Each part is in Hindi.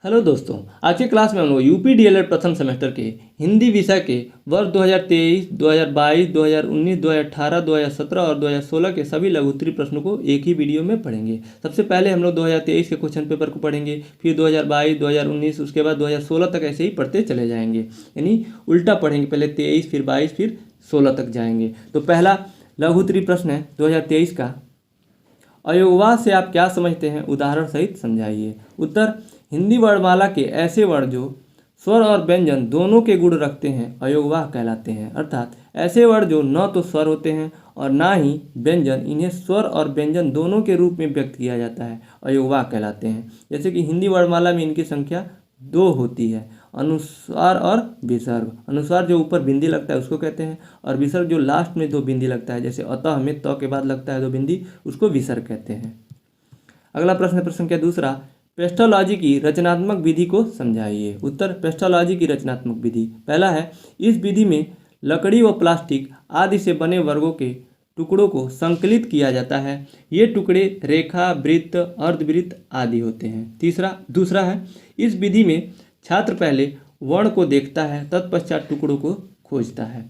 हेलो दोस्तों, आज की क्लास में हम लोग यूपी डीएलएड प्रथम सेमेस्टर के हिंदी विषय के वर्ष 2023, 2022, 2019, 2018, 2017 और 2016 के सभी लघुत्तरीय प्रश्नों को एक ही वीडियो में पढ़ेंगे। सबसे पहले हम लोग 2023 के क्वेश्चन पेपर को पढ़ेंगे, फिर 2022, 2019, उसके बाद 2016 तक ऐसे ही पढ़ते चले जाएंगे। यानी उल्टा पढ़ेंगे, पहले 23, फिर 22, फिर 16 तक जाएंगे। तो पहला लघुत्तरीय प्रश्न है 2023 का, अयोगवाद से आप क्या समझते हैं, उदाहरण सहित समझाइए। उत्तर, हिंदी वर्णमाला के ऐसे वर्ण जो स्वर और व्यंजन दोनों के गुण रखते हैं अयोगवाह कहलाते हैं। अर्थात ऐसे वर्ण जो न तो स्वर होते हैं और ना ही व्यंजन, इन्हें स्वर और व्यंजन दोनों के रूप में व्यक्त किया जाता है, अयोगवाह कहलाते हैं। जैसे कि हिंदी वर्णमाला में इनकी संख्या 2 होती है, अनुस्वार और विसर्ग। अनुस्वार जो ऊपर बिंदी लगता है उसको कहते हैं, और विसर्ग जो लास्ट में 2 बिंदी लगता है, जैसे अतः में त के बाद लगता है 2 बिंदी, उसको विसर्ग कहते हैं। अगला प्रश्न है प्रश्न संख्या दूसरा, पेस्टोलॉजी की रचनात्मक विधि को समझाइए। उत्तर, पेस्टोलॉजी की रचनात्मक विधि, पहला है, इस विधि में लकड़ी व प्लास्टिक आदि से बने वर्गों के टुकड़ों को संकलित किया जाता है। ये टुकड़े रेखा, वृत्त, अर्धवृत्त आदि होते हैं। दूसरा है, इस विधि में छात्र पहले वर्ण को देखता है, तत्पश्चात टुकड़ों को खोजता है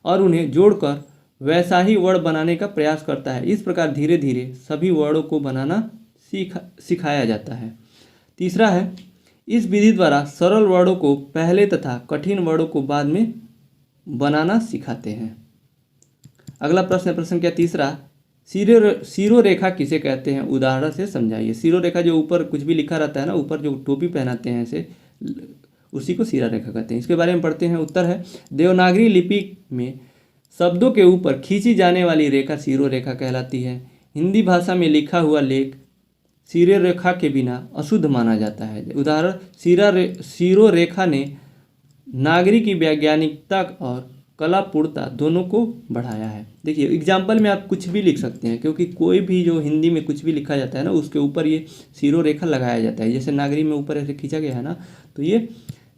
और उन्हें जोड़कर वैसा ही वर्ण बनाने का प्रयास करता है। इस प्रकार धीरे धीरे सभी वर्णों को बनाना सिखाया जाता है। तीसरा है, इस विधि द्वारा सरल वर्णों को पहले तथा कठिन वर्णों को बाद में बनाना सिखाते हैं। अगला प्रश्न है प्रश्न संख्या तीसरा, सिरोरेखा किसे कहते हैं, उदाहरण से समझाइए। सिरोरेखा जो ऊपर कुछ भी लिखा रहता है ना, ऊपर जो टोपी पहनाते हैं ऐसे, उसी को सिरा रेखा कहते हैं। इसके बारे में पढ़ते हैं। उत्तर है, देवनागरी लिपि में शब्दों के ऊपर खींची जाने वाली रेखा सिरोरेखा कहलाती है। हिंदी भाषा में लिखा हुआ लेख सिरोरेखा के बिना अशुद्ध माना जाता है। उदाहरण, सिरोरेखा ने नागरी की वैज्ञानिकता और कलापूर्णता दोनों को बढ़ाया है। देखिए एग्जाम्पल में आप कुछ भी लिख सकते हैं, क्योंकि कोई भी जो हिंदी में कुछ भी लिखा जाता है ना, उसके ऊपर ये सिरोरेखा लगाया जाता है। जैसे नागरी में ऊपर ऐसे खींचा गया है ना, तो ये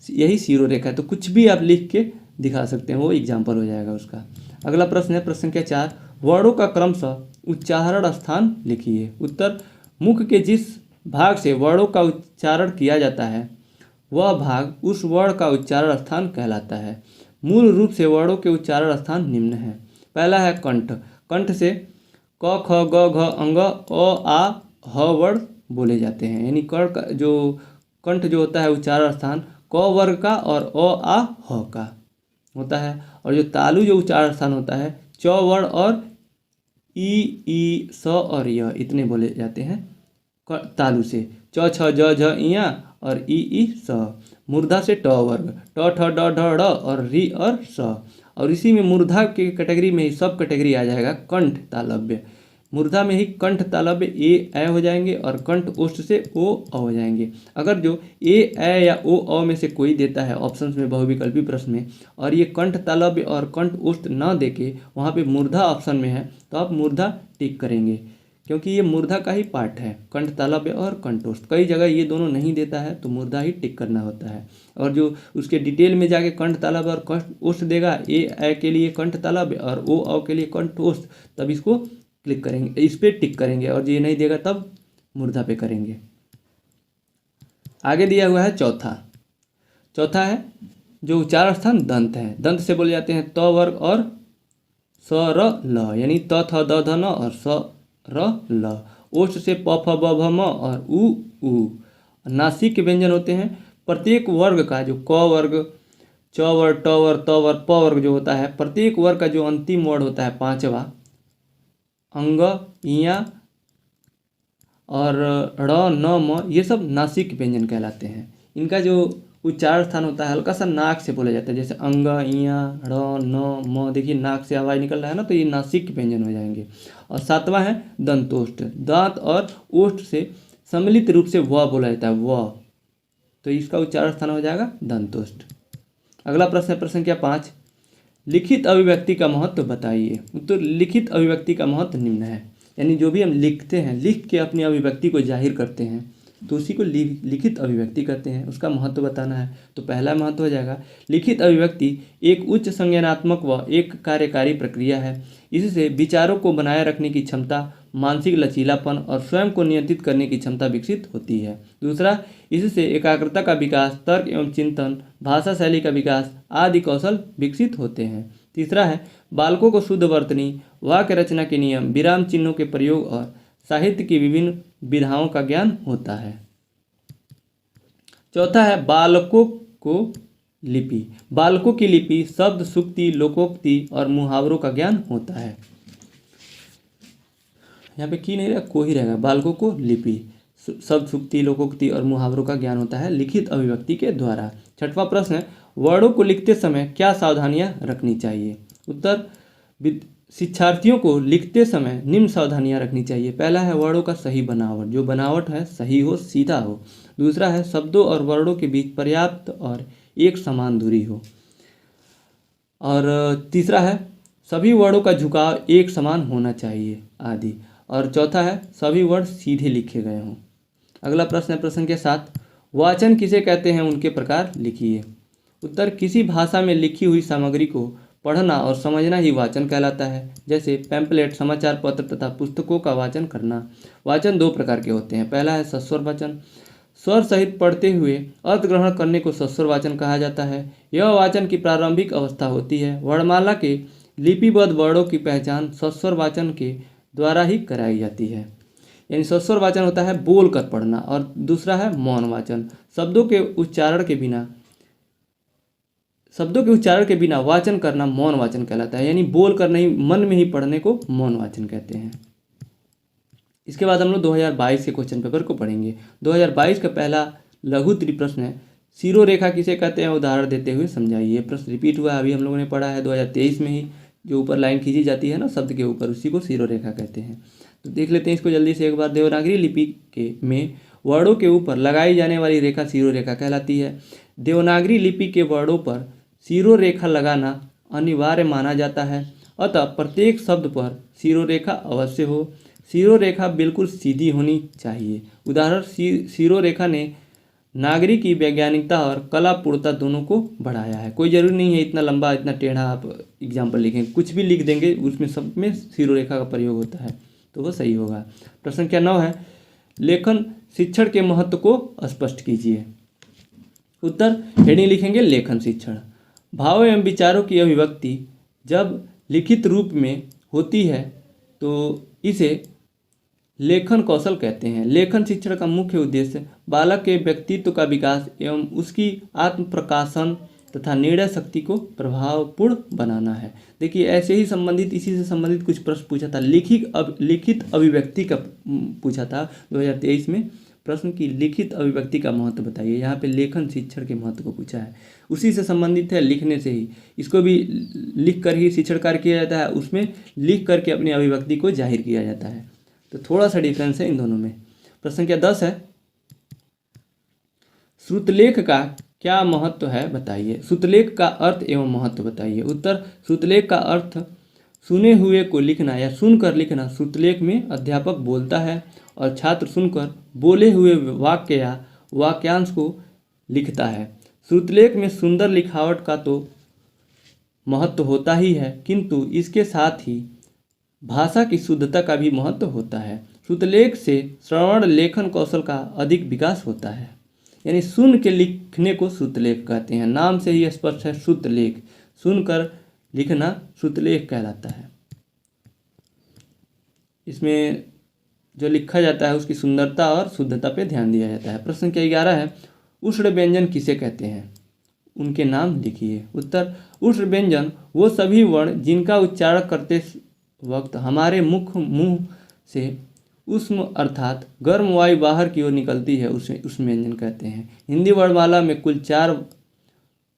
यही सिरोरेखा है। तो कुछ भी आप लिख के दिखा सकते हैं, वो एग्जाम्पल हो जाएगा उसका। अगला प्रश्न है प्रश्न संख्या 4, वर्णों का क्रमशः उच्चारण स्थान लिखिए। उत्तर, मुख के जिस भाग से वर्णों का उच्चारण किया जाता है वह भाग उस वर्ण का उच्चारण स्थान कहलाता है। मूल रूप से वर्णों के उच्चारण स्थान निम्न हैं। पहला है कंठ। कंठ से क, ख, ग, घ, अंग, अ, आ, ह वर्ण बोले जाते हैं। यानी कंठ जो होता है उच्चारण स्थान क वर्ग का और अ, आ, ह का होता है। और जो तालु जो उच्चारण स्थान होता है च वर्ण और ई, स और य, इतने बोले जाते हैं तालु से। च, छ, ज, झ, इया और ई, स। मूर्धा से ट वर्ग, ट, ठ, ड, ढ, ड़ और री और स। और इसी में मूर्धा के कैटेगरी में ही सब कैटेगरी आ जाएगा कंठ तालव्य। मूर्धा में ही कंठ तालव्य ए हो जाएंगे और कंठ ओष्ठ से ओ हो जाएंगे। अगर जो ए या ओ में से कोई देता है ऑप्शंस में, बहुविकल्पी प्रश्न में, और ये कंठ तालव्य और कंठ ओष्ठ न देके वहाँ पे मूर्धा ऑप्शन में है, तो आप मूर्धा टिक करेंगे, क्योंकि ये मूर्धा का ही पार्ट है, कंठ तालव्य और कंठोष्ठ। कई जगह ये दोनों नहीं देता है तो मूर्धा ही टिक करना होता है। और जो उसके डिटेल में जाके कंठ तालव्य और कंठ ओष्ठ देगा, ए के लिए कंठ तालव्य और ओ के लिए कंठ ओष्ठ, तब इसको क्लिक करेंगे, इस पर टिक करेंगे। और ये नहीं देगा तब मूर्धा पे करेंगे। आगे दिया हुआ है चौथा है जो उच्चारण स्थान दंत है। दंत से बोले जाते हैं त वर्ग और स, र, ल, यानी त, थ, द, ध, न और स, र, ल। ओष्ठ से प, फ, ब, भ, म और उ। नासिक के व्यंजन होते हैं। प्रत्येक वर्ग का जो क वर्ग, च वर्ग, ट वर्ग, त वर्ग, प वर्ग जो होता है, प्रत्येक वर्ग का जो अंतिम वर्ण होता है पांचवा, अंग, इया और ड़, न, म, ये सब नासिक व्यंजन कहलाते हैं। इनका जो उच्चारण स्थान होता है हल्का सा नाक से बोला जाता है। जैसे अंग, इया, ड़, न, म, देखिए नाक से आवाज़ निकल रहा है ना, तो ये नासिक व्यंजन हो जाएंगे। और सातवां है दंतोष्ठ। दांत और ओष्ठ से सम्मिलित रूप से व बोला जाता है, व, तो इसका उच्चारण स्थान हो जाएगा दंतोष्ठ। अगला प्रश्न है प्रश्न संख्या 5, लिखित अभिव्यक्ति का महत्व बताइए। तो लिखित अभिव्यक्ति का महत्व निम्न है। यानी जो भी हम लिखते हैं, लिख के अपनी अभिव्यक्ति को जाहिर करते हैं, तो उसी को लिखित अभिव्यक्ति कहते हैं। उसका महत्व बताना है। तो पहला महत्व हो जाएगा, लिखित अभिव्यक्ति एक उच्च संज्ञानात्मक व एक कार्यकारी प्रक्रिया है। इससे विचारों को बनाए रखने की क्षमता, मानसिक लचीलापन और स्वयं को नियंत्रित करने की क्षमता विकसित होती है। दूसरा, इससे एकाग्रता का विकास, तर्क एवं चिंतन, भाषा शैली का विकास आदि कौशल विकसित होते हैं। तीसरा है, बालकों को शुद्ध वर्तनी, वाक्य रचना के नियम, विराम चिन्हों के प्रयोग और साहित्य की विभिन्न विधाओं का ज्ञान होता है। चौथा है, बालकों को लिपि। बालकों की लिपि शब्द, सूक्ति, लोकोक्ति और मुहावरों का ज्ञान होता है। यहाँ पे की नहीं रहेगा, को ही रहेगा। बालकों को लिपि, शब्द, सूक्ति, लोकोक्ति और मुहावरों का ज्ञान होता है लिखित अभिव्यक्ति के द्वारा। छठवां प्रश्न है, वर्णों को लिखते समय क्या सावधानियां रखनी चाहिए? उत्तर, शिक्षार्थियों को लिखते समय निम्न सावधानियां रखनी चाहिए। पहला है, वर्णों का सही बनावट, जो बनावट है सही हो, सीधा हो। दूसरा है, शब्दों और वर्णों के बीच पर्याप्त और एक समान दूरी हो। और तीसरा है, सभी वर्णों का झुकाव एक समान होना चाहिए आदि। और चौथा है, सभी वर्ण सीधे लिखे गए हों। अगला प्रश्न है प्रश्न के 7, वाचन किसे कहते हैं, उनके प्रकार लिखिए। उत्तर, किसी भाषा में लिखी हुई सामग्री को पढ़ना और समझना ही वाचन कहलाता है। जैसे पैम्पलेट, समाचार पत्र तथा पुस्तकों का वाचन करना। वाचन दो प्रकार के होते हैं। पहला है सस्वर वाचन, स्वर सहित पढ़ते हुए अर्थ ग्रहण करने को सस्वर वाचन कहा जाता है। यह वाचन की प्रारंभिक अवस्था होती है। वर्णमाला के लिपिबद्ध वर्णों की पहचान सस्वर वाचन के द्वारा ही कराई जाती है। यानी सस्वर वाचन होता है बोल कर पढ़ना, और दूसरा है मौन वाचन, शब्दों के उच्चारण के बिना वाचन करना मौन वाचन कहलाता है। यानी बोल कर नहीं, मन में ही पढ़ने को मौन वाचन कहते हैं। इसके बाद हम लोग 2022 के क्वेश्चन पेपर को पढ़ेंगे। 2022 का पहला लघु उत्तरीय प्रश्न है, शिरोरेखा किसे कहते हैं, उदाहरण देते हुए समझाइए। ये प्रश्न रिपीट हुआ है, अभी हम लोगों ने पढ़ा है 2023 में ही। जो ऊपर लाइन खींची जाती है ना शब्द के ऊपर, उसी को शिरोरेखा कहते हैं। तो देख लेते हैं इसको जल्दी से एक बार। देवनागरी लिपि में वर्णों के ऊपर लगाई जाने वाली रेखा शिरोरेखा कहलाती है। देवनागरी लिपि के वर्णों पर शिरोरेखा लगाना अनिवार्य माना जाता है, अतः प्रत्येक शब्द पर शिरोरेखा अवश्य हो। शिरोरेखा बिल्कुल सीधी होनी चाहिए। उदाहरण, शिरोरेखा ने नागरी की वैज्ञानिकता और कलापूर्णता दोनों को बढ़ाया है। कोई जरूरी नहीं है इतना लंबा, इतना टेढ़ा आप एग्जाम्पल लिखें, कुछ भी लिख देंगे उसमें सब में शिरोरेखा का प्रयोग होता है, तो वो सही होगा। प्रश्न क्या 9 है, लेखन शिक्षण के महत्व को स्पष्ट कीजिए। उत्तर, हेडिंग लिखेंगे लेखन शिक्षण। भाव एवं विचारों की अभिव्यक्ति जब लिखित रूप में होती है तो इसे लेखन कौशल कहते हैं। लेखन शिक्षण का मुख्य उद्देश्य बालक के व्यक्तित्व का विकास एवं उसकी आत्म प्रकाशन तथा निर्णय शक्ति को प्रभावपूर्ण बनाना है। देखिए ऐसे ही संबंधित, इसी से संबंधित कुछ प्रश्न पूछा था, लिखित अभिव्यक्ति का पूछा था 2023 में। प्रश्न की लिखित अभिव्यक्ति का महत्व बताइए। यहाँ पे लेखन शिक्षण के महत्व को पूछा है, उसी से संबंधित है, लिखने से ही। इसको भी लिख कर ही शिक्षण कार्य किया जाता है, उसमें लिख करके अपनी अभिव्यक्ति को जाहिर किया जाता है। तो थोड़ा सा डिफरेंस है इन दोनों में। प्रश्न क्या 10 है, श्रुतलेख का क्या महत्व है बताइए। श्रुतलेख का अर्थ एवं महत्व बताइए। उत्तर, श्रुतलेख का अर्थ सुने हुए को लिखना या सुनकर लिखना। श्रुतलेख में अध्यापक बोलता है और छात्र सुनकर बोले हुए वाक्य या वाक्यांश को लिखता है। श्रुतलेख में सुंदर लिखावट का तो महत्व होता ही है, किंतु इसके साथ ही भाषा की शुद्धता का भी महत्व होता है। श्रुतलेख से श्रवण लेखन कौशल का अधिक विकास होता है। यानी सुन के लिखने को श्रुतलेख कहते हैं। नाम से ही स्पष्ट है, श्रुतलेख, सुनकर लिखना श्रुतलेख कहलाता है। इसमें जो लिखा जाता है उसकी सुंदरता और शुद्धता पे ध्यान दिया जाता है। प्रश्न क्या 11 है, उष्ण व्यंजन किसे कहते हैं, उनके नाम लिखिए। उत्तर, उष्ण व्यंजन वो सभी वर्ण जिनका उच्चारण करते वक्त हमारे मुंह से उष्ण अर्थात गर्म वायु बाहर की ओर निकलती है, उसे उष्ण व्यंजन कहते हैं। हिंदी वर्णमाला में कुल 4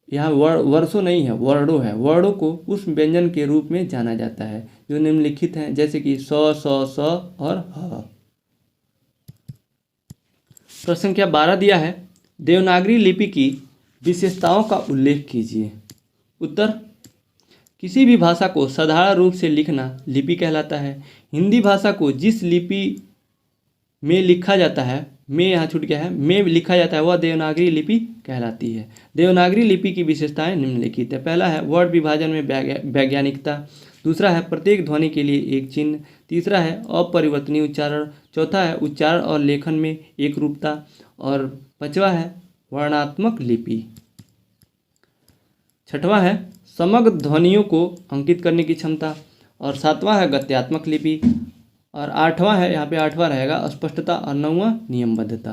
यहाँ वर्षों नहीं है, वर्णों है। वर्णों को उष्ण व्यंजन के रूप में जाना जाता है जो निम्नलिखित हैं, जैसे कि स और ह। प्रश्न क्या 12 दिया है, देवनागरी लिपि की विशेषताओं का उल्लेख कीजिए। उत्तर, किसी भी भाषा को साधारण रूप से लिखना लिपि कहलाता है। हिंदी भाषा को जिस लिपि में लिखा जाता है, में यहाँ छूट गया है, में लिखा जाता है, वह देवनागरी लिपि कहलाती है। देवनागरी लिपि की विशेषताएं निम्नलिखित है। पहला है वर्ण विभाजन में वैज्ञानिकता। दूसरा है प्रत्येक ध्वनि के लिए एक चिन्ह, तीसरा है अपरिवर्तनीय उच्चारण, चौथा है उच्चारण और लेखन में एक रूपता, और पांचवा है वर्णात्मक लिपि, छठवां है समग्र ध्वनियों को अंकित करने की क्षमता, और सातवां है गद्यात्मक लिपि, और आठवां है, यहाँ पे आठवां रहेगा स्पष्टता, और नौवां नियमबद्धता।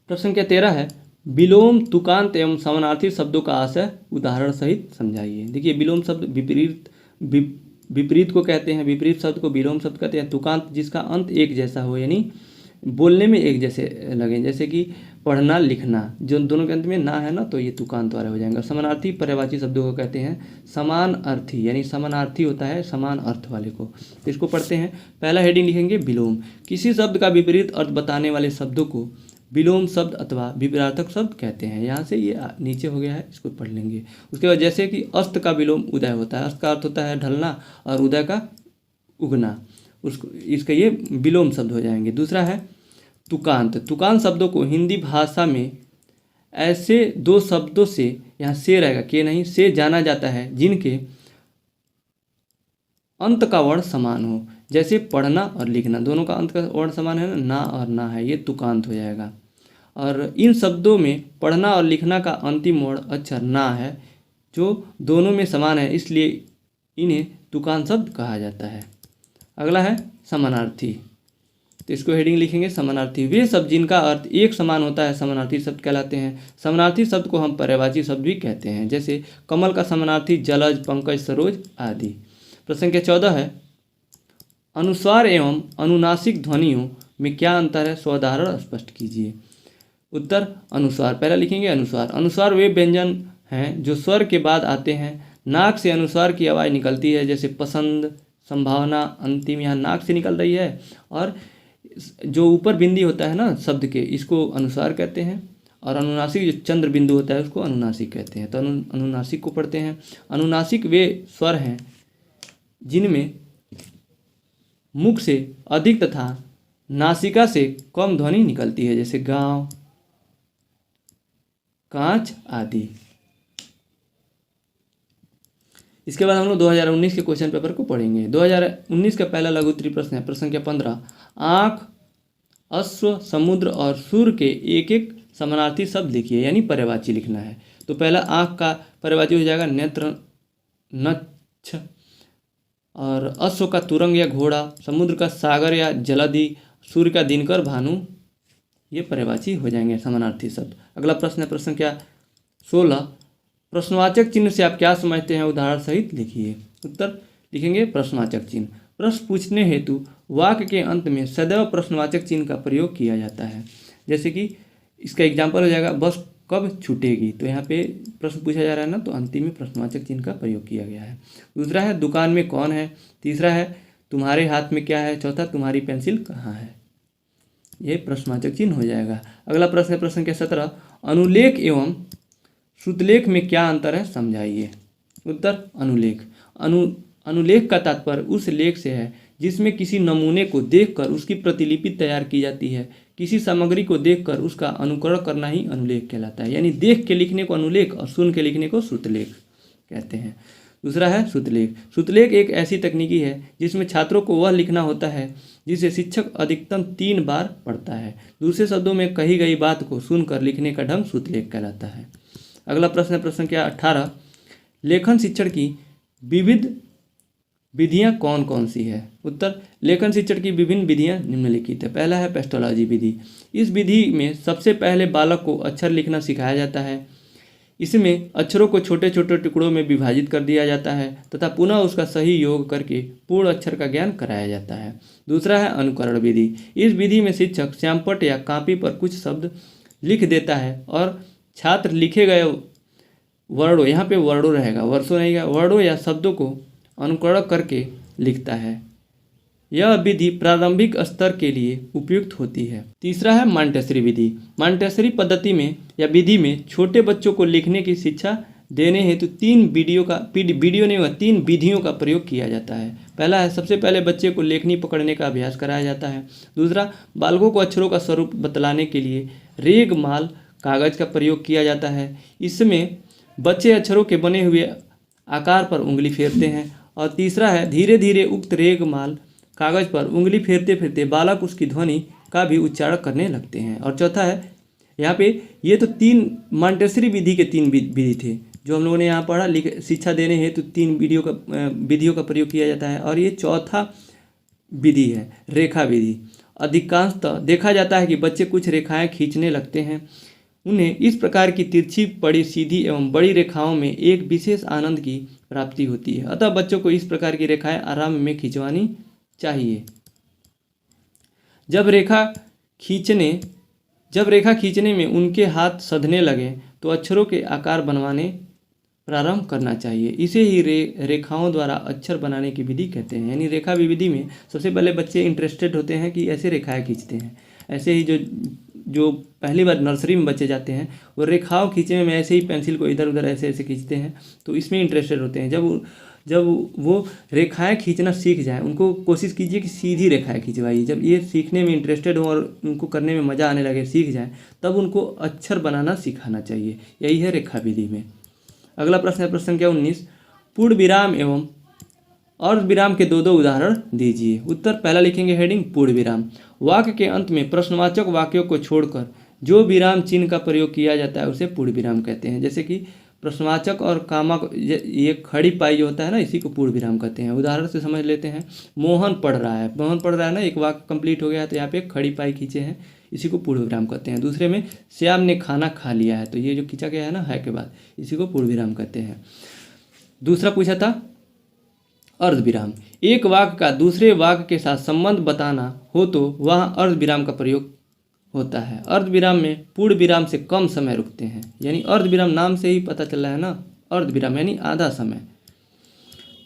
प्रश्न संख्या 13 है विलोम तुकांत एवं समानार्थी शब्दों का आशय उदाहरण सहित समझाइए। देखिए विलोम शब्द विपरीत को कहते हैं, विपरीत शब्द को विलोम शब्द कहते हैं। तुकांत जिसका अंत एक जैसा हो, यानी बोलने में एक जैसे लगे, जैसे कि पढ़ना लिखना, जो दोनों के अंत में ना है ना, तो ये तुकांत वाले हो जाएंगे। समानार्थी पर्यायवाची शब्दों को कहते हैं समान अर्थी, यानी समानार्थी होता है समान अर्थ वाले को। इसको पढ़ते हैं। पहला हेडिंग लिखेंगे विलोम, किसी शब्द का विपरीत अर्थ बताने वाले शब्दों को विलोम शब्द अथवा विपरीतार्थक शब्द कहते हैं। यहाँ से ये नीचे हो गया है, इसको पढ़ लेंगे। उसके बाद जैसे कि अस्त का विलोम उदय होता है, अस्त का अर्थ होता है ढलना और उदय का उगना, उसको इसका ये विलोम शब्द हो जाएंगे। दूसरा है तुकांत, तुकांत शब्दों को हिंदी भाषा में ऐसे दो शब्दों से, यहाँ से रहेगा के नहीं, से जाना जाता है जिनके अंत का वर्ण समान हो, जैसे पढ़ना और लिखना, दोनों का अंत का वर्ण समान है ना और ना है, ये तुकांत हो जाएगा। और इन शब्दों में पढ़ना और लिखना का अंतिम वर्ण अक्षर ना है, जो दोनों में समान है, इसलिए इन्हें तुकांत शब्द कहा जाता है। अगला है समानार्थी, तो इसको हेडिंग लिखेंगे समानार्थी, वे शब्द जिनका अर्थ एक समान होता है समानार्थी शब्द कहलाते हैं। समानार्थी शब्द को हम पर्यायवाची शब्द भी कहते हैं, जैसे कमल का समानार्थी जलज, पंकज, सरोज आदि। प्रश्न संख्या 14 है अनुस्वार एवं अनुनासिक ध्वनियों में क्या अंतर है, स्वोदाहरण स्पष्ट कीजिए। उत्तर अनुस्वार, पहला लिखेंगे अनुस्वार। अनुस्वार वे व्यंजन हैं जो स्वर के बाद आते हैं। नाक से अनुस्वार की आवाज़ निकलती है, जैसे पसंद, संभावना, अंतिम, यहाँ नाक से निकल रही है। और जो ऊपर बिंदी होता है ना शब्द के, इसको अनुस्वार कहते हैं। और अनुनासिक जो चंद्र बिंदु होता है उसको अनुनासिक कहते हैं। तो अनुनासिक को पढ़ते हैं। अनुनासिक वे स्वर हैं जिनमें मुख से अधिक तथा नासिका से कम ध्वनि निकलती है, जैसे गांव, कांच आदि। इसके बाद हम लोग 2019 के क्वेश्चन पेपर को पढ़ेंगे। 2019 का पहला लघु उत्तरीय प्रश्न है, प्रश्न संख्या 15, आँख, अश्व, समुद्र और सूर्य के एक एक समानार्थी शब्द लिखिए, यानी पर्यायवाची लिखना है। तो पहला आँख का पर्यायवाची हो जाएगा नेत्र, नच्छ, और अश्व का तुरंग या घोड़ा, समुद्र का सागर या जलधि, सूर्य का दिनकर, भानु, ये पर्यायवाची हो जाएंगे समानार्थी शब्द। अगला प्रश्न है प्रश्न संख्या 16, प्रश्नवाचक चिन्ह से आप क्या समझते हैं, उदाहरण सहित लिखिए। उत्तर लिखेंगे प्रश्नवाचक चिन्ह, प्रश्न पूछने हेतु वाक्य के अंत में सदैव प्रश्नवाचक चिन्ह का प्रयोग किया जाता है। जैसे कि इसका एग्जाम्पल हो जाएगा बस कब छूटेगी, तो यहाँ पे प्रश्न पूछा जा रहा है ना, तो अंतिम में प्रश्नवाचक चिन्ह का प्रयोग किया गया है। दूसरा है दुकान में कौन है, तीसरा है तुम्हारे हाथ में क्या है, चौथा तुम्हारी पेंसिल कहाँ है, ये प्रश्नवाचक चिन्ह हो जाएगा। अगला प्रश्न है प्रश्न संख्या 17, अनुलेख एवं श्रुतलेख में क्या अंतर है, समझाइए। उत्तर अनुलेख, अनुलेख का तात्पर्य उस लेख से है जिसमें किसी नमूने को देखकर उसकी प्रतिलिपि तैयार की जाती है। किसी सामग्री को देखकर उसका अनुकरण करना ही अनुलेख कहलाता है, यानी देख के लिखने को अनुलेख और सुन के लिखने को श्रुतलेख कहते हैं। दूसरा है श्रुतलेख, श्रुतलेख एक ऐसी तकनीकी है जिसमें छात्रों को वह लिखना होता है जिसे शिक्षक अधिकतम 3 बार पढ़ता है। दूसरे शब्दों में कही गई बात को सुनकर लिखने का ढंग श्रुतलेख कहलाता है। अगला प्रश्न है प्रश्न संख्या 18, लेखन शिक्षण की विविध विधियां कौन कौन सी है। उत्तर लेखन शिक्षण की विभिन्न विधियां निम्नलिखित है। पहला है पेस्टोलॉजी विधि, इस विधि में सबसे पहले बालक को अक्षर लिखना सिखाया जाता है। इसमें अक्षरों को छोटे छोटे टुकड़ों में विभाजित कर दिया जाता है तथा पुनः उसका सही योग करके पूर्ण अक्षर का ज्ञान कराया जाता है। दूसरा है अनुकरण विधि, इस विधि में शिक्षक श्यामपट्ट या कापी पर कुछ शब्द लिख देता है और छात्र लिखे गए वर्णों, यहाँ पे वर्णों रहेगा, वर्षों नहीं, वर्णों या शब्दों को अनुकरण करके लिखता है। यह विधि प्रारंभिक स्तर के लिए उपयुक्त होती है। तीसरा है मॉन्टेसरी विधि, मॉन्टेसरी पद्धति में या विधि में छोटे बच्चों को लिखने की शिक्षा देने हेतु 3 विधियों का प्रयोग किया जाता है। पहला है सबसे पहले बच्चे को लेखनी पकड़ने का अभ्यास कराया जाता है। दूसरा, बालकों को अक्षरों का स्वरूप बतलाने के लिए रेगमाल कागज का प्रयोग किया जाता है। इसमें बच्चे अक्षरों के बने हुए आकार पर उंगली फेरते हैं। और तीसरा है धीरे धीरे उक्त रेगमाल कागज पर उंगली फेरते फेरते बालक उसकी ध्वनि का भी उच्चारण करने लगते हैं। और चौथा है यहाँ पे, ये तो 3 मॉन्टेसरी विधि के 3 विधि थे जो हम लोगों ने यहाँ पढ़ा। शिक्षा देने हेतु 3 विधियों का प्रयोग किया जाता है। और ये चौथा विधि है रेखा विधि। अधिकांशतः देखा जाता है कि बच्चे कुछ रेखाएं खींचने लगते हैं। उन्हें इस प्रकार की तिरछी पड़ी सीधी एवं बड़ी रेखाओं में एक विशेष आनंद की प्राप्ति होती है। अतः बच्चों को इस प्रकार की रेखाएं आराम में खिंचवानी चाहिए। जब रेखा खींचने में उनके हाथ सधने लगे तो अक्षरों के आकार बनवाने प्रारंभ करना चाहिए। इसे ही रेखाओं द्वारा अक्षर बनाने की विधि कहते हैं। यानी रेखा विधि में सबसे पहले बच्चे इंटरेस्टेड होते हैं कि ऐसे रेखाएं खींचते हैं। ऐसे ही जो पहली बार नर्सरी में बच्चे जाते हैं वो रेखाओं खींचने में ऐसे ही पेंसिल को इधर उधर ऐसे ऐसे खींचते हैं, तो इसमें इंटरेस्टेड होते हैं। जब वो रेखाएं खींचना सीख जाएं, उनको कोशिश कीजिए कि सीधी रेखाएं खींचवाइए। जब ये सीखने में इंटरेस्टेड हो और उनको करने में मज़ा आने लगे, सीख जाएं, तब उनको अक्षर बनाना सिखाना चाहिए। यही है रेखा विधि में। अगला प्रश्न है प्रश्न संख्या 19, पूर्ण विराम एवं अर्ध विराम के 2 उदाहरण दीजिए। उत्तर पहला लिखेंगे हेडिंग पूर्ण विराम। वाक्य के अंत में प्रश्नवाचक वाक्यों को छोड़कर जो विराम चिन्ह का प्रयोग किया जाता है उसे पूर्ण विराम कहते हैं। जैसे कि प्रश्नवाचक और कामा, ये खड़ी पाई जो होता है ना, इसी को पूर्ण विराम कहते हैं। उदाहरण से समझ लेते हैं। मोहन पढ़ रहा है ना, एक वाक्य कंप्लीट हो गया है तो यहाँ पे खड़ी पाई खींचे हैं, इसी को पूर्ण विराम कहते हैं। दूसरे में श्याम ने खाना खा लिया है, तो ये जो खींचा गया है ना है के बाद, इसी को पूर्ण विराम कहते हैं। दूसरा पूछा था अर्ध विराम। एक वाक्य का दूसरे वाक्य के साथ संबंध बताना हो तो वहाँ अर्ध विराम का प्रयोग होता है। अर्ध विराम में पूर्ण विराम से कम समय रुकते हैं। यानी अर्ध विराम नाम से ही पता चल रहा है ना, अर्ध विराम यानी आधा समय।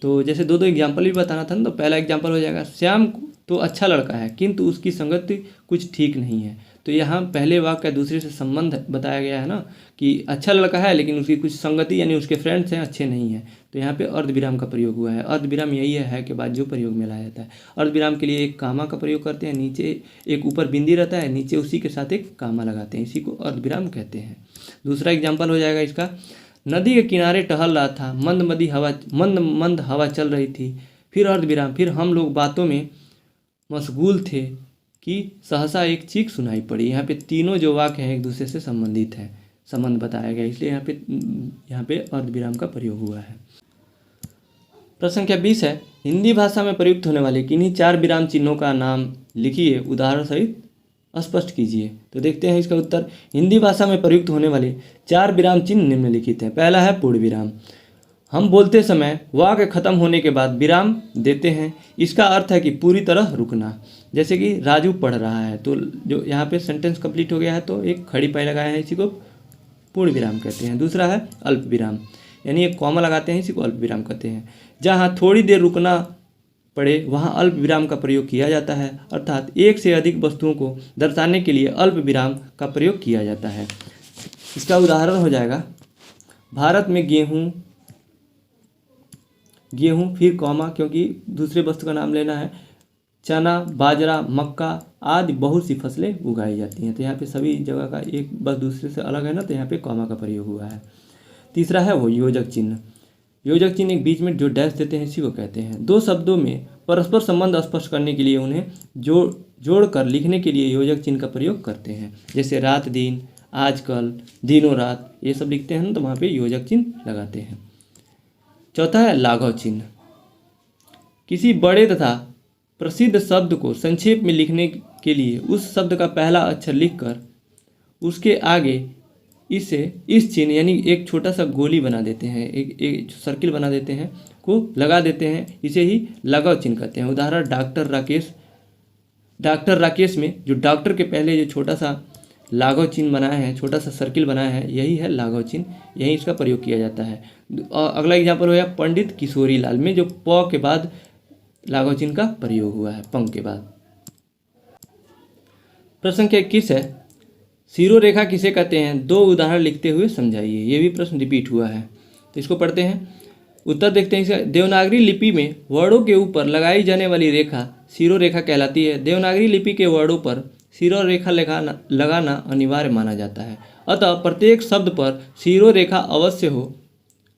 तो जैसे 2 एग्जाम्पल भी बताना था ना, तो पहला एग्जाम्पल हो जाएगा, श्याम तो अच्छा लड़का है किंतु उसकी संगति कुछ ठीक नहीं है। तो यहाँ पहले वाक्य का दूसरे से संबंध बताया गया है ना, कि अच्छा लड़का है लेकिन उसकी कुछ संगति यानी उसके फ्रेंड्स हैं अच्छे नहीं हैं, तो यहाँ पे अर्ध विराम का प्रयोग हुआ है। अर्ध विराम यही है के बाद जो प्रयोग में लाया जाता है। अर्ध विराम के लिए एक कामा का प्रयोग करते हैं, नीचे एक ऊपर बिंदी रहता है, नीचे उसी के साथ एक कामा लगाते हैं, इसी को अर्ध विराम कहते हैं। दूसरा एग्जाम्पल हो जाएगा इसका, नदी के किनारे टहल रहा था, मंद हवा चल रही थी, फिर अर्ध विराम, फिर हम लोग बातों में मशगूल थे कि सहसा एक चीख सुनाई पड़ी। यहाँ पे तीनों जो वाक्य हैं एक दूसरे से संबंधित हैं, संबंध बताया गया, इसलिए यहाँ पे अर्ध विराम का प्रयोग हुआ है। प्रश्न संख्या 20 है, हिंदी भाषा में प्रयुक्त होने वाले किन्हीं 4 विराम चिन्हों का नाम लिखिए, उदाहरण सहित स्पष्ट कीजिए। तो देखते हैं इसका उत्तर। हिंदी भाषा में प्रयुक्त होने वाले 4 विराम चिन्ह निम्नलिखित हैं। पहला है पूर्ण विराम। हम बोलते समय वाक्य खत्म होने के बाद विराम देते हैं। इसका अर्थ है कि पूरी तरह रुकना। जैसे कि राजू पढ़ रहा है, तो जो यहाँ पे सेंटेंस कंप्लीट हो गया है तो एक खड़ी पाई लगाए हैं, इसी को पूर्ण विराम कहते हैं। दूसरा है अल्प विराम, यानी एक कॉमा लगाते हैं, इसी को अल्प विराम कहते हैं। जहाँ थोड़ी देर रुकना पड़े वहाँ अल्प विराम का प्रयोग किया जाता है, अर्थात एक से अधिक वस्तुओं को दर्शाने के लिए अल्प विराम का प्रयोग किया जाता है। इसका उदाहरण हो जाएगा, भारत में गेहूँ फिर कॉमा, क्योंकि दूसरे वस्तु का नाम लेना है, चना, बाजरा, मक्का आदि बहुत सी फसलें उगाई जाती हैं। तो यहाँ पे सभी जगह का एक बस दूसरे से अलग है ना, तो यहाँ पे कॉमा का प्रयोग हुआ है। तीसरा है वो योजक चिन्ह। योजक चिन्ह एक बीच में जो डैश देते हैं इसी को कहते हैं। 2 शब्दों में परस्पर संबंध स्पष्ट करने के लिए उन्हें जोड़कर लिखने के लिए योजक चिन्ह का प्रयोग करते हैं। जैसे रात दिन, आजकल, दिनों रात, ये सब लिखते हैं तो वहाँ पे योजक चिन्ह लगाते हैं। चौथा है लाघव चिन्ह। किसी बड़े तथा प्रसिद्ध शब्द को संक्षेप में लिखने के लिए उस शब्द का पहला अक्षर लिखकर उसके आगे इस चिन्ह यानी एक छोटा सा गोली बना देते हैं, एक सर्किल बना देते हैं, को लगा देते हैं, इसे ही लाघव चिन्ह कहते हैं। उदाहरण डॉक्टर राकेश में जो डॉक्टर के पहले जो छोटा सा लाघव चिन्ह बनाया है, छोटा सा सर्किल बनाया है, यही है लाघव चिन्ह, यही इसका प्रयोग किया जाता है। और अगला एग्जाम्पल हो गया पंडित किशोरी लाल में जो प के बाद लाघव चिन्ह का प्रयोग हुआ है, पंग के बाद। प्रश्न संख्या 21 है, सीरो रेखा किसे कहते हैं? 2 उदाहरण लिखते हुए समझाइए। ये भी प्रश्न रिपीट हुआ है, तो इसको पढ़ते हैं। उत्तर देखते हैं इसका। देवनागरी लिपि में वर्णों के ऊपर लगाई जाने वाली रेखा सीरो रेखा कहलाती है। देवनागरी लिपि के वर्णों पर सीरो रेखा लगाना अनिवार्य माना जाता है, अतः प्रत्येक शब्द पर सीरो रेखा अवश्य हो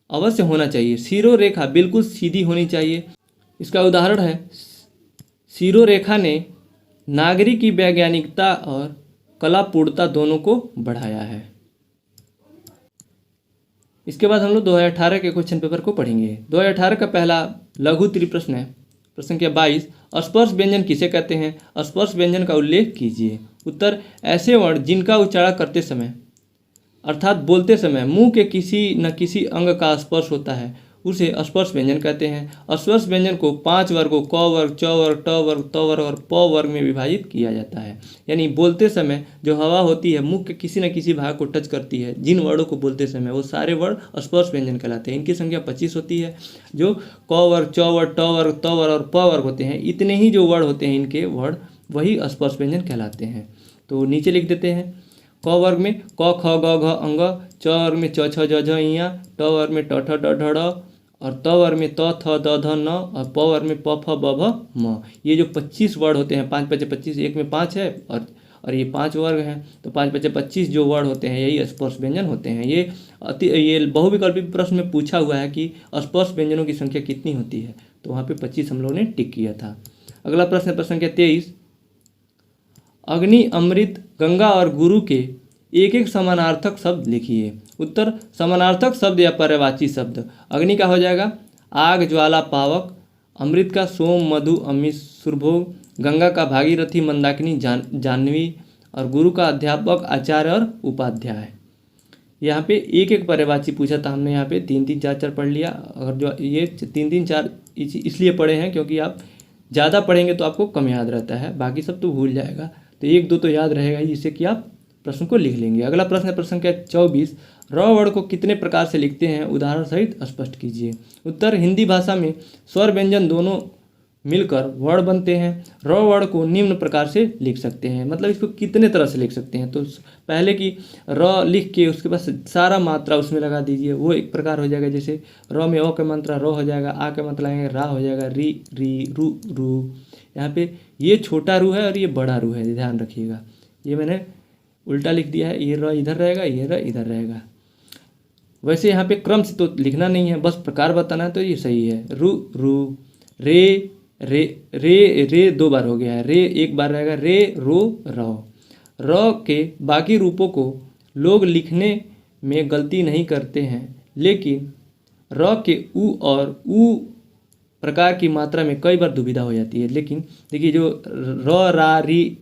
अवश्य होना चाहिए। शिरोरेखा बिल्कुल सीधी होनी चाहिए। इसका उदाहरण है, शिरोरेखा ने नागरिक की वैज्ञानिकता और कलापूर्णता दोनों को बढ़ाया है। इसके बाद हम लोग 2018 के क्वेश्चन पेपर को पढ़ेंगे। 2018 का पहला लघु त्रिप्रश्न है, प्रश्न संख्या 22, स्पर्श व्यंजन किसे कहते हैं? स्पर्श व्यंजन का उल्लेख कीजिए। उत्तर, ऐसे वर्ण जिनका उच्चारण करते समय अर्थात बोलते समय मुंह के किसी न किसी अंग का स्पर्श होता है उसे स्पर्श व्यंजन कहते हैं। स्पर्श व्यंजन को 5 वर्गों क वर्ग, च वर्ग, ट वर्ग, त वर्ग और प वर्ग में विभाजित किया जाता है। यानी बोलते समय जो हवा होती है मुंह के किसी न किसी भाग को टच करती है, जिन वर्डों को बोलते समय वो सारे वर्ड स्पर्श व्यंजन कहलाते हैं। इनकी संख्या 25 होती है। जो क वर्ग, च वर्ग, ट वर्ग, त वर्ग और प वर्ग होते हैं, इतने ही जो वर्ड होते हैं इनके वर्ड वही स्पर्श व्यंजन कहलाते हैं। तो नीचे लिख देते हैं। क वर्ग में क, ख, ग, घ, अंग, च वर्ग में च, छ, ज, झ, ञ, ट वर्ग में ट, ठ, ड, ढ, ढ और त वर्ग में त, थ, द, ध, न और प वर्ग में प, फ, ब, भ, म। ये जो 25 वर्ड होते हैं, 5 5 25, एक में 5 है और ये 5 वर्ग हैं, तो 5 5 25 जो वर्ड होते हैं यही स्पर्श व्यंजन होते हैं। ये बहुविकल्पी प्रश्न में पूछा हुआ है कि स्पर्श व्यंजनों की संख्या कितनी होती है, तो वहाँ पे 25 हम लोगों ने टिक किया था। अगला प्रश्न प्रश्न संख्या 23, अग्नि, अमृत, गंगा और गुरु के एक एक समानार्थक शब्द लिखिए। उत्तर, समानार्थक शब्द या पर्यायवाची शब्द, अग्नि का हो जाएगा आग, ज्वाला, पावक, अमृत का सोम, मधु, अम्मी, सुरभोग, गंगा का भागीरथी, मंदाकिनी, जाह्नवी और गुरु का अध्यापक, आचार्य और उपाध्याय। यहाँ पे एक एक पर्यायवाची पूछा था हमने, यहाँ पे 3 3 4 4 पढ़ लिया। अगर जो ये 3 3 4 इसलिए पढ़े हैं क्योंकि आप ज़्यादा पढ़ेंगे तो आपको कम याद रहता है, बाकी सब तो भूल जाएगा, तो 1 2 तो याद रहेगा ही, जिससे कि आप प्रश्न को लिख लेंगे। अगला प्रश्न है प्रश्न संख्या 24, र वर्ण को कितने प्रकार से लिखते हैं, उदाहरण सहित स्पष्ट कीजिए। उत्तर, हिंदी भाषा में स्वर व्यंजन दोनों मिलकर वर्ण बनते हैं। र वर्ण को निम्न प्रकार से लिख सकते हैं, मतलब इसको कितने तरह से लिख सकते हैं, तो पहले की र लिख के उसके बाद सारा मात्रा उसमें लगा दीजिए, वो एक प्रकार हो जाएगा। जैसे र में अ का मात्रा र हो जाएगा, आ का मात्रा लगेगा रा हो जाएगा, री, री, रू, रू। यहाँ पे ये छोटा रू है और ये बड़ा रू है, ध्यान रखिएगा। ये मैंने उल्टा लिख दिया है, ये र इधर रहेगा, ये र इधर रहेगा। वैसे यहाँ पे क्रम से तो लिखना नहीं है, बस प्रकार बताना है, तो ये सही है। रू, रू, रे, रे, रे, रे 2 बार हो गया है, रे 1 बार रहेगा, रे, रो, रो। र के बाकी रूपों को लोग लिखने में गलती नहीं करते हैं, लेकिन र के उ और उ प्रकार की मात्रा में कई बार दुविधा हो जाती है। लेकिन देखिए, जो र, रा, री,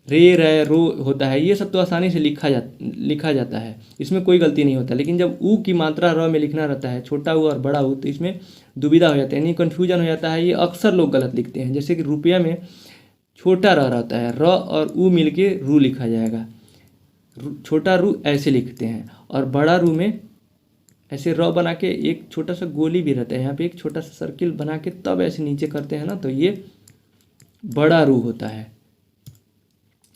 रे, रे, रो होता है, ये सब तो आसानी से लिखा जाता है, इसमें कोई गलती नहीं होता। लेकिन जब ऊ की मात्रा र में लिखना रहता है, छोटा ऊ और बड़ा ऊ, तो इसमें दुविधा हो जाता है, यानी कन्फ्यूजन हो जाता है। ये अक्सर लोग गलत लिखते हैं। जैसे कि रुपया में छोटा र रहता है, र और ऊ मिल के रू लिखा जाएगा, छोटा रू ऐसे लिखते हैं, और बड़ा रू में ऐसे र बना के एक छोटा सा गोली भी रहता है, यहाँ पे एक छोटा सा सर्किल बना के तब ऐसे नीचे करते हैं ना, तो ये बड़ा रू होता है।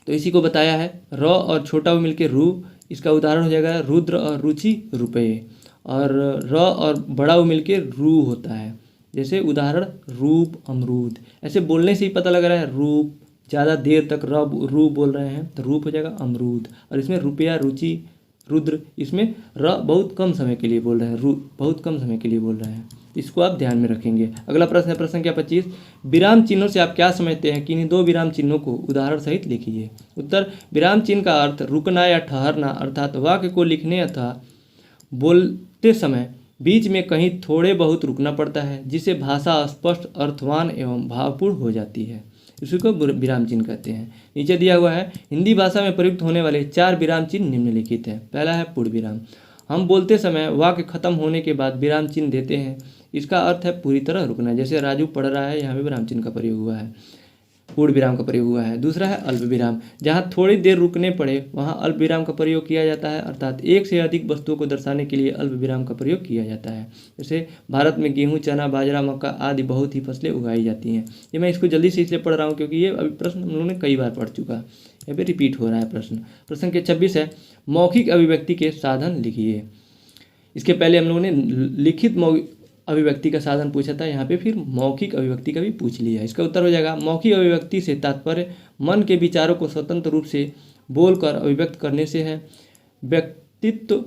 तो इसी को बताया है, र और छोटा ऊ मिलके रू। इसका उदाहरण हो जाएगा रुद्र और रुचि, रुपये। और र और बड़ा ऊ मिलके रू होता है। जैसे उदाहरण रूप, अमरूद। ऐसे बोलने से ही पता लग रहा है रूप, ज़्यादा देर तक रू बोल रहे हैं तो रूप हो जाएगा अमरूद। और इसमें रुपया, रुचि, रुद्र, इसमें र बहुत कम समय के लिए बोल रहे हैं, रू बहुत कम समय के लिए बोल रहे हैं, इसको आप ध्यान में रखेंगे। अगला प्रश्न है प्रश्न संख्या 25, विराम चिन्हों से आप क्या समझते हैं कि इन 2 विराम चिन्हों को उदाहरण सहित लिखिए। उत्तर, विराम चिन्ह का अर्थ रुकना या ठहरना, अर्थात वाक्य को लिखने अथवा बोलते समय बीच में कहीं थोड़े बहुत रुकना पड़ता है, जिससे भाषा स्पष्ट, अर्थवान एवं भावपूर्ण हो जाती है, इसी को विराम चिन्ह कहते हैं। नीचे दिया हुआ है, हिंदी भाषा में प्रयुक्त होने वाले 4 विराम चिन्ह निम्नलिखित हैं। पहला है पूर्ण विराम, हम बोलते समय वाक्य खत्म होने के बाद विराम चिन्ह देते हैं, इसका अर्थ है पूरी तरह रुकना। जैसे राजू पढ़ रहा है, यहाँ पे विराम चिन्ह का प्रयोग हुआ है, पूर्ण विराम का प्रयोग हुआ है। दूसरा है अल्प विराम, जहाँ थोड़ी देर रुकने पड़े वहाँ अल्प विराम का प्रयोग किया जाता है, अर्थात एक से अधिक वस्तुओं को दर्शाने के लिए अल्प विराम का प्रयोग किया जाता है। जैसे भारत में गेहूँ, चना, बाजरा, मक्का आदि बहुत ही फसलें उगाई जाती हैं। ये मैं इसको जल्दी से इसलिए पढ़ रहा हूँ क्योंकि ये अभी प्रश्न हम लोगों ने कई बार पढ़ चुका है, यहाँ पे रिपीट हो रहा है प्रश्न। प्रश्न के 26 है, मौखिक अभिव्यक्ति के साधन लिखिए। इसके पहले हम लोगों ने लिखित अभिव्यक्ति का साधन पूछा था, यहाँ पे फिर मौखिक अभिव्यक्ति का भी पूछ लिया। इसका उत्तर हो जाएगा, मौखिक अभिव्यक्ति से तात्पर्य मन के विचारों को स्वतंत्र रूप से बोलकर अभिव्यक्त करने से है। व्यक्तित्व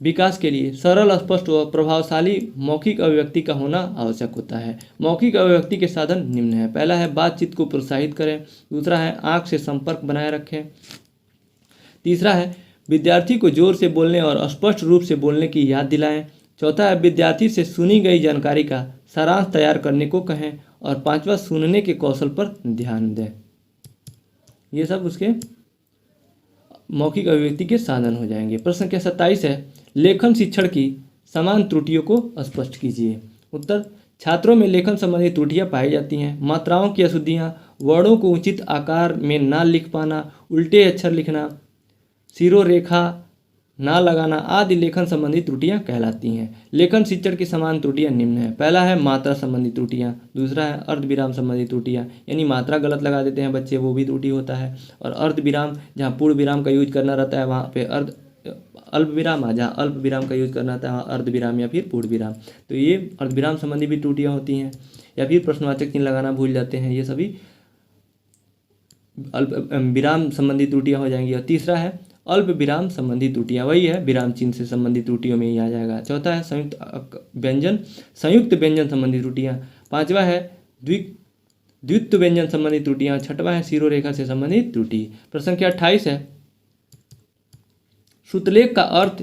विकास के लिए सरल, स्पष्ट व प्रभावशाली मौखिक अभिव्यक्ति का होना आवश्यक होता है। मौखिक अभिव्यक्ति के साधन निम्न है। पहला है बातचीत को प्रोत्साहित करें। दूसरा है आँख से संपर्क बनाए रखें। तीसरा है विद्यार्थी को जोर से बोलने और स्पष्ट रूप से बोलने की याद दिलाएं। चौथा है विद्यार्थी से सुनी गई जानकारी का सारांश तैयार करने को कहें। और पांचवा सुनने के कौशल पर ध्यान दें। ये सब उसके मौखिक अभिव्यक्ति के साधन हो जाएंगे। प्रश्न संख्या 27 है लेखन शिक्षण की समान त्रुटियों को स्पष्ट कीजिए। उत्तर, छात्रों में लेखन संबंधी त्रुटियां पाई जाती हैं। मात्राओं की अशुद्धियां, वर्णों को उचित आकार में ना लिख पाना, उल्टे अक्षर लिखना, सिरोरेखा ना लगाना आदि लेखन संबंधी त्रुटियां कहलाती हैं। लेखन शिक्षण की समान त्रुटियां निम्न है। पहला है मात्रा संबंधी त्रुटियां। दूसरा है अर्धविराम संबंधी त्रुटियां, यानी मात्रा गलत लगा देते हैं बच्चे, वो भी त्रुटि होता है। और अर्धविराम, जहाँ पूर्ण विराम का यूज करना रहता है वहाँ पे अल्प विराम, जहाँ अल्प विराम का यूज करना रहता है वहाँ अर्धविराम या फिर पूर्ण विराम। तो ये अर्धविराम संबंधी भी त्रुटियाँ होती हैं। या फिर प्रश्नवाचक चिन्ह लगाना भूल जाते हैं, ये सभी अल्प विराम संबंधी त्रुटियाँ हो जाएंगी। और तीसरा है अल्प विराम संबंधी त्रुटियाँ, वही है विराम चिन्ह से संबंधित त्रुटियों में ही आ जाएगा। चौथा है संयुक्त व्यंजन संबंधी त्रुटियाँ। पांचवा है द्वित्व व्यंजन संबंधी त्रुटियाँ। छठवा है सिरोरेखा से संबंधित त्रुटि। प्रश्न संख्या 28 है श्रुतलेख का अर्थ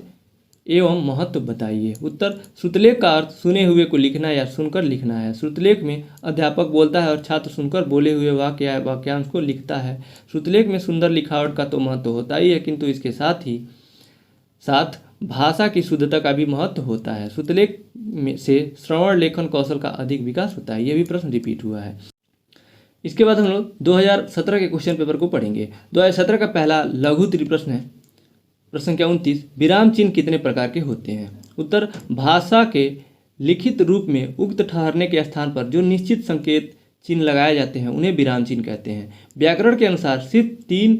एवं महत्व बताइए। उत्तर, श्रुतलेख का अर्थ सुने हुए को लिखना या सुनकर लिखना है। श्रुतलेख में अध्यापक बोलता है और छात्र सुनकर बोले हुए वाक्य या वाक्यांश को लिखता है। श्रुतलेख में सुंदर लिखावट का तो महत्व होता ही है, किंतु इसके साथ भाषा की शुद्धता का भी महत्व होता है। श्रुतलेख से श्रवण लेखन कौशल का अधिक विकास होता है। यह भी प्रश्न रिपीट हुआ है। इसके बाद हम लोग 2017 के क्वेश्चन पेपर को पढ़ेंगे। 2017 का पहला लघु त्रिप्रश्न है। प्रश्न संख्या 29 विराम चिन्ह कितने प्रकार के होते हैं। उत्तर, भाषा के लिखित रूप में उक्त ठहरने के स्थान पर जो निश्चित संकेत चिन्ह लगाए जाते हैं उन्हें विराम चिन्ह कहते हैं। व्याकरण के अनुसार सिर्फ 3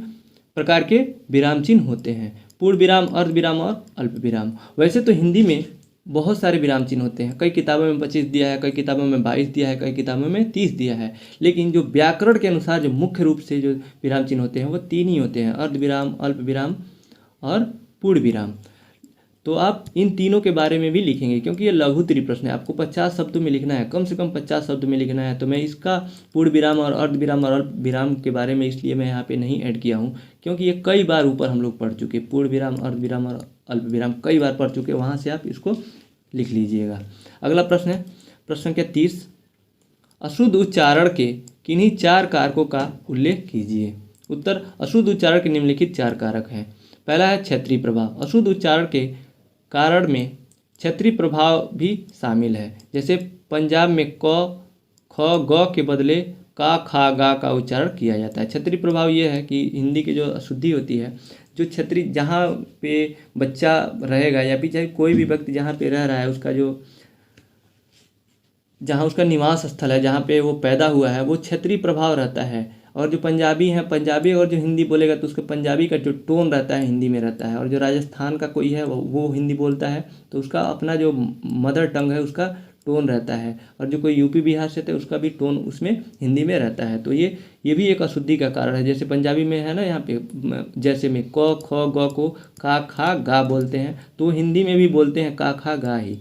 प्रकार के विराम चिन्ह होते हैं, पूर्ण विराम, अर्ध विराम और अल्प विराम। वैसे तो हिंदी में बहुत सारे विराम चिन्ह होते हैं। कई किताबों में 25 दिया है, कई किताबों में 22 दिया है, कई किताबों में 30 दिया है। लेकिन जो व्याकरण के अनुसार जो मुख्य रूप से जो विराम चिन्ह होते हैं वो 3 ही होते हैं, अर्ध विराम, अल्प विराम और पूर्ण विराम। तो आप इन तीनों के बारे में भी लिखेंगे, क्योंकि ये लघु त्रिप्रश्न है, आपको 50 शब्दों में लिखना है, कम से कम 50 शब्द में लिखना है। तो मैं इसका पूर्ण विराम और अर्ध विराम और अल्प विराम के बारे में इसलिए मैं यहाँ पे नहीं ऐड किया हूँ, क्योंकि ये कई बार ऊपर हम लोग पढ़ चुके। पूर्ण विराम, अर्ध विराम और अल्प विराम कई बार पढ़ चुके, वहाँ से आप इसको लिख लीजिएगा। अगला प्रश्न है प्रश्न संख्या 30 अशुद्ध उच्चारण के किन्हीं 4 कारकों का उल्लेख कीजिए। उत्तर, अशुद्ध उच्चारण के निम्नलिखित 4 कारक हैं। पहला है क्षेत्रीय प्रभाव। अशुद्ध उच्चारण के कारण में क्षेत्रीय प्रभाव भी शामिल है। जैसे पंजाब में क, ख, ग के बदले का, खा, गा का उच्चारण किया जाता है। क्षेत्रीय प्रभाव ये है कि हिंदी की जो अशुद्धि होती है, जो क्षेत्रीय जहाँ पे बच्चा रहेगा या फिर चाहे कोई भी व्यक्ति जहाँ पे रह रहा है, उसका जो जहाँ उसका निवास स्थल है, जहाँ पे वो पैदा हुआ है, वो क्षेत्रीय प्रभाव रहता है। और जो पंजाबी है, पंजाबी और जो हिंदी बोलेगा तो उसके पंजाबी का जो टोन रहता है हिंदी में रहता है। और जो राजस्थान का कोई है वो हिंदी बोलता है तो उसका अपना जो मदर टंग है उसका टोन रहता है। और जो कोई यूपी बिहार से थे उसका भी टोन उसमें हिंदी में रहता है। तो ये भी एक अशुद्धि का कारण है। जैसे पंजाबी में है ना, यहाँ पे जैसे में क, ख, ग को का, खा, गा बोलते हैं, तो हिंदी में भी बोलते हैं का, खा, गा ही।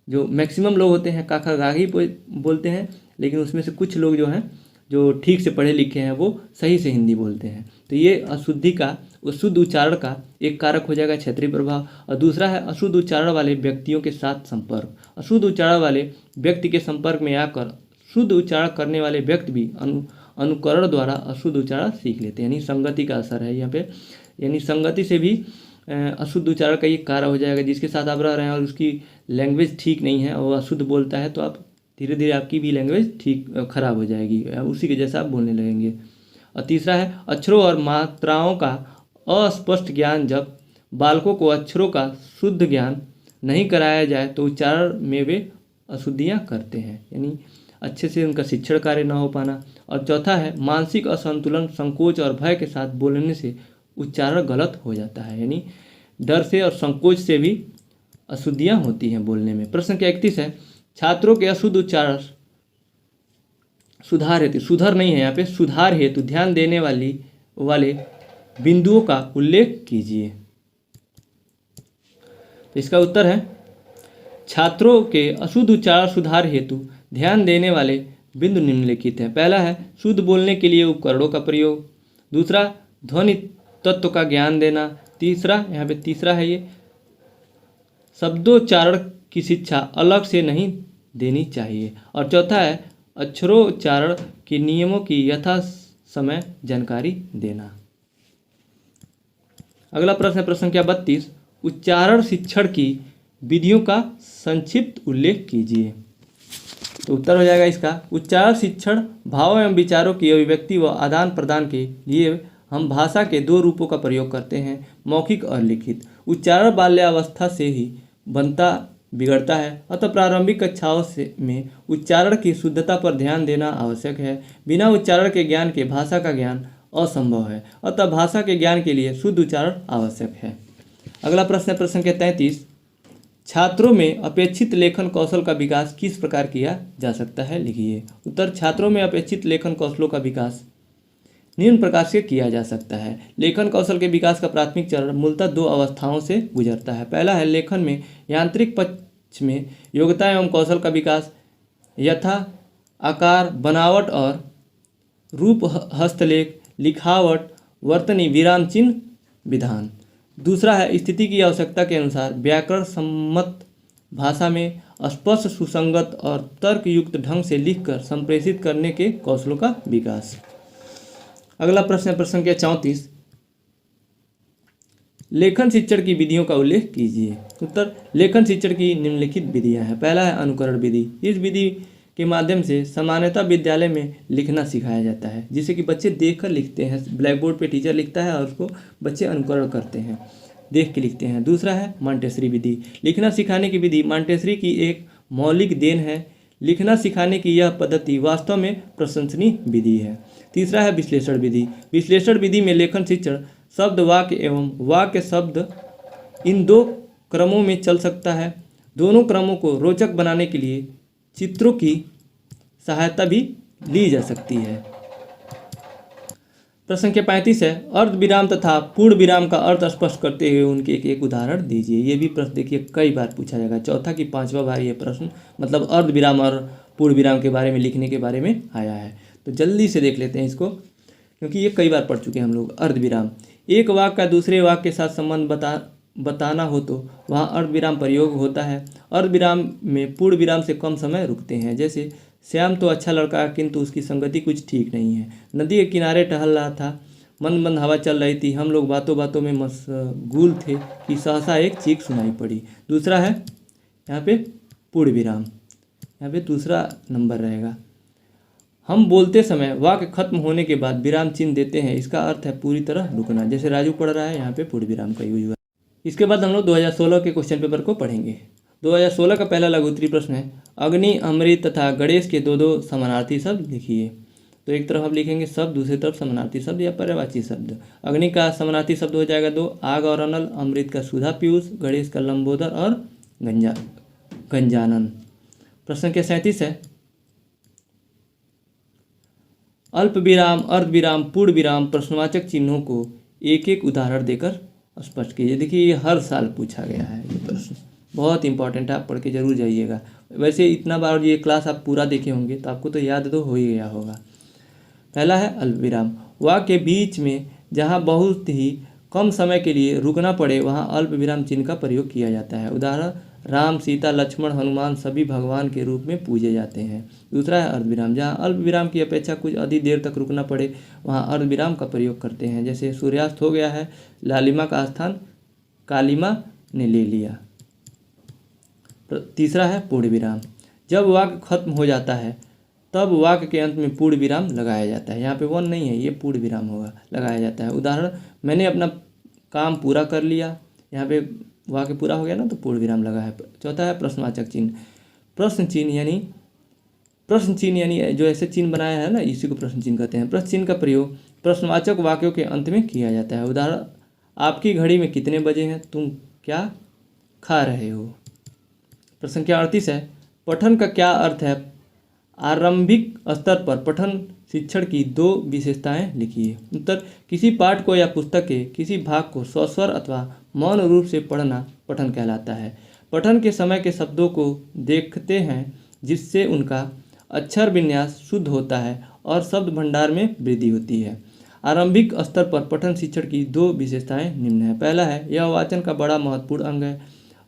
जो मैक्सिमम लोग होते हैं का, खा, गा ही बोलते हैं, लेकिन उसमें से कुछ लोग जो हैं जो ठीक से पढ़े लिखे हैं वो सही से हिंदी बोलते हैं। तो ये अशुद्धि का, शुद्ध उच्चारण का एक कारक हो जाएगा क्षेत्रीय प्रभाव। और दूसरा है अशुद्ध उच्चारण वाले व्यक्तियों के साथ संपर्क। अशुद्ध उच्चारण वाले व्यक्ति के संपर्क में आकर शुद्ध उच्चारण करने वाले व्यक्ति भी अनुकरण द्वारा अशुद्ध उच्चारण सीख लेते हैं, यानी संगति का असर है यहाँ पे। यानी संगति से भी अशुद्ध उच्चारण का ये कार्य हो जाएगा। जिसके साथ आप रह रहे हैं और उसकी लैंग्वेज ठीक नहीं है और वो अशुद्ध बोलता है, तो आप धीरे धीरे आपकी भी लैंग्वेज ठीक खराब हो जाएगी, उसी के जैसा आप बोलने लगेंगे। और तीसरा है अक्षरों और मात्राओं का अस्पष्ट ज्ञान। जब बालकों को अक्षरों का शुद्ध ज्ञान नहीं कराया जाए तो उच्चारण में वे अशुद्धियाँ करते हैं, यानी अच्छे से उनका शिक्षण कार्य न हो पाना। और चौथा है मानसिक असंतुलन, संकोच और भय के साथ बोलने से उच्चारण गलत हो जाता है, यानी डर से और संकोच से भी अशुद्धियाँ होती हैं बोलने में। प्रश्न संख्या 31 है छात्रों के अशुद्ध उच्चारण सुधार हेतु, सुधार नहीं है यहाँ पे, सुधार हेतु ध्यान देने वाले बिंदुओं का उल्लेख कीजिए। तो इसका उत्तर है छात्रों के अशुद्ध उच्चारण सुधार हेतु ध्यान देने वाले बिंदु निम्नलिखित हैं। पहला है शुद्ध बोलने के लिए उपकरणों का प्रयोग, दूसरा ध्वनि तत्व का ज्ञान देना, तीसरा यहाँ पे तीसरा है ये शब्दोच्चारण की शिक्षा अलग से नहीं देनी चाहिए, और चौथा है अक्षरोच्चारण के नियमों की यथा समय जानकारी देना। अगला प्रश्न है प्रश्न संख्या 32, उच्चारण शिक्षण की विधियों का संक्षिप्त उल्लेख कीजिए। तो उत्तर हो जाएगा इसका उच्चारण शिक्षण भाव एवं विचारों की अभिव्यक्ति व आदान प्रदान के लिए हम भाषा के दो रूपों का प्रयोग करते हैं, मौखिक और लिखित। उच्चारण बाल्यावस्था से ही बनता बिगड़ता है, अतः प्रारंभिक कक्षाओं से में उच्चारण की शुद्धता पर ध्यान देना आवश्यक है। बिना उच्चारण के ज्ञान के भाषा का ज्ञान असंभव है, अतः भाषा के ज्ञान के लिए शुद्ध उच्चारण आवश्यक है। अगला प्रश्न है प्रश्न संख्या 33, छात्रों में अपेक्षित लेखन कौशल का विकास किस प्रकार किया जा सकता है, लिखिए। उत्तर छात्रों में अपेक्षित लेखन कौशलों का विकास निम्न प्रकार से किया जा सकता है। लेखन कौशल के विकास का प्राथमिक चरण मूलतः दो अवस्थाओं से गुजरता है। पहला है लेखन में यांत्रिक पक्ष में योग्यता एवं कौशल का विकास, यथा आकार, बनावट और रूप, हस्तलेख, लिखावट, वर्तनी, विराम चिन्ह, विधान। दूसरा है स्थिति की आवश्यकता के अनुसार व्याकरण सम्मत भाषा में स्पष्ट, सुसंगत और तर्कयुक्त ढंग से लिखकर संप्रेषित करने के कौशलों का विकास। अगला प्रश्न है प्रश्न संख्या 34, लेखन शिक्षण की विधियों का उल्लेख कीजिए। उत्तर लेखन शिक्षण की निम्नलिखित विधियां हैं। पहला है अनुकरण विधि। इस विधि के माध्यम से सामान्यतः विद्यालय में लिखना सिखाया जाता है, जिसे कि बच्चे देखकर लिखते हैं। ब्लैक बोर्ड पे टीचर लिखता है और उसको बच्चे अनुकरण करते हैं, देख के लिखते हैं। दूसरा है मॉन्टेसरी विधि। लिखना सिखाने की विधि मॉन्टेसरी की एक मौलिक देन है। लिखना सिखाने की यह पद्धति वास्तव में प्रशंसनीय विधि है। तीसरा है विश्लेषण विधि। विश्लेषण विधि में लेखन शिक्षण शब्द, वाक्य एवं वाक्य शब्द इन दो क्रमों में चल सकता है। दोनों क्रमों को रोचक बनाने के लिए चित्रों की सहायता भी ली जा सकती है। प्रश्न संख्या 35 है अर्ध विराम तथा पूर्ण विराम का अर्थ स्पष्ट करते हुए उनके एक एक उदाहरण दीजिए। ये भी प्रश्न देखिए कई बार पूछा जाएगा, चौथा कि पांचवा बार ये प्रश्न मतलब अर्ध विराम और पूर्ण विराम के बारे में लिखने के बारे में आया है। तो जल्दी से देख लेते हैं इसको, क्योंकि ये कई बार पढ़ चुके हैं हम लोग। अर्ध विराम, एक वाक्य का दूसरे वाक्य के साथ संबंध बताना हो तो वहाँ अर्ध विराम प्रयोग होता है। अर्ध विराम में पूर्ण विराम से कम समय रुकते हैं, जैसे श्याम तो अच्छा लड़का किंतु उसकी संगति कुछ ठीक नहीं है। नदी के किनारे टहल रहा था, मंद मंद हवा चल रही थी, हम लोग बातों बातों में मशगूल थे कि सहसा एक चीख सुनाई पड़ी। दूसरा है यहाँ पे पूर्ण विराम, यहाँ पे दूसरा नंबर रहेगा। हम बोलते समय वाक्य खत्म होने के बाद विराम चिन्ह देते हैं, इसका अर्थ है पूरी तरह रुकना। जैसे राजू पढ़ रहा है, यहाँ पे पूर्ण विराम का यूज हुआ। इसके बाद हम लोग 2016 के क्वेश्चन पेपर को पढ़ेंगे। 2016 का पहला लघु उत्तरीय प्रश्न है अग्नि, अमृत तथा गणेश के दो दो समानार्थी शब्द लिखिए। तो एक तरफ हम लिखेंगे शब्द, दूसरी तरफ समानार्थी शब्द या पर्यायवाची शब्द। अग्नि का समानार्थी शब्द हो जाएगा दो, आग और अनल। अमृत का सुधा पीयूष, गणेश का लंबोदर और गंजानन। प्रश्न संख्या 37 है अल्प विराम, अर्ध विराम, पूर्ण विराम, प्रश्नवाचक चिन्हों को एक एक उदाहरण देकर स्पष्ट कीजिए। देखिए ये हर साल पूछा गया है, ये प्रश्न बहुत इंपॉर्टेंट है, आप पढ़ के जरूर जाइएगा। वैसे इतना बार ये क्लास आप पूरा देखे होंगे तो आपको तो याद तो हो ही गया होगा। पहला है अल्प विराम, वाक्य के बीच में जहाँ बहुत ही कम समय के लिए रुकना पड़े वहाँ अल्प विराम चिन्ह का प्रयोग किया जाता है। उदाहरण राम, सीता, लक्ष्मण, हनुमान सभी भगवान के रूप में पूजे जाते हैं। दूसरा है अर्धविराम, जहाँ अल्प विराम की अपेक्षा कुछ अधिक देर तक रुकना पड़े वहाँ अर्धविराम का प्रयोग करते हैं। जैसे सूर्यास्त हो गया है, लालिमा का स्थान कालिमा ने ले लिया। तीसरा है पूर्ण विराम, जब वाक्य खत्म हो जाता है तब वाक्य के अंत में पूर्ण विराम लगाया जाता है। यहाँ पे वन नहीं है, ये पूर्ण विराम होगा, लगाया जाता है। उदाहरण मैंने अपना काम पूरा कर लिया, यहाँ पे वाक्य पूरा हो गया ना तो पूर्ण विराम लगा है। चौथा है प्रश्नवाचक चिन्ह। प्रश्न चिन्ह यानी जो ऐसे चिन्ह बनाया है ना, इसी को प्रश्न चिन्ह कहते हैं। प्रश्न चिन्ह का प्रयोग प्रश्नवाचक वाक्यों के अंत में किया जाता है। उदाहरण आपकी घड़ी में कितने बजे हैं, तुम क्या खा रहे हो। प्रश्न संख्या 38 है पठन का क्या अर्थ है। आरंभिक स्तर पर पठन शिक्षण की दो विशेषताएं लिखिए। उत्तर किसी पाठ को या पुस्तक के किसी भाग को सस्वर अथवा मौन रूप से पढ़ना पठन कहलाता है। पठन के समय के शब्दों को देखते हैं जिससे उनका अक्षर विन्यास शुद्ध होता है और शब्द भंडार में वृद्धि होती है। आरंभिक स्तर पर पठन शिक्षण की दो विशेषताएं निम्न है। पहला है, यह वाचन का बड़ा महत्वपूर्ण अंग है।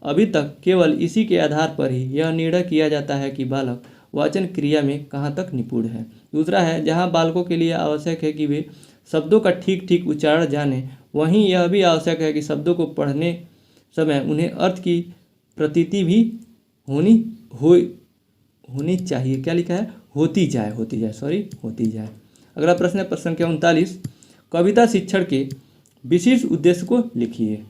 अभी तक केवल इसी के आधार पर ही यह निर्णय किया जाता है कि बालक वाचन क्रिया में कहाँ तक निपुण है। दूसरा है, जहाँ बालकों के लिए आवश्यक है कि वे शब्दों का ठीक ठीक उच्चारण जानें, वहीं यह भी आवश्यक है कि शब्दों को पढ़ने समय उन्हें अर्थ की प्रतीति भी होनी चाहिए। क्या लिखा है? होती जाए। अगला प्रश्न है प्रश्न संख्या 39, कविता शिक्षण के विशिष्ट उद्देश्य को लिखिए।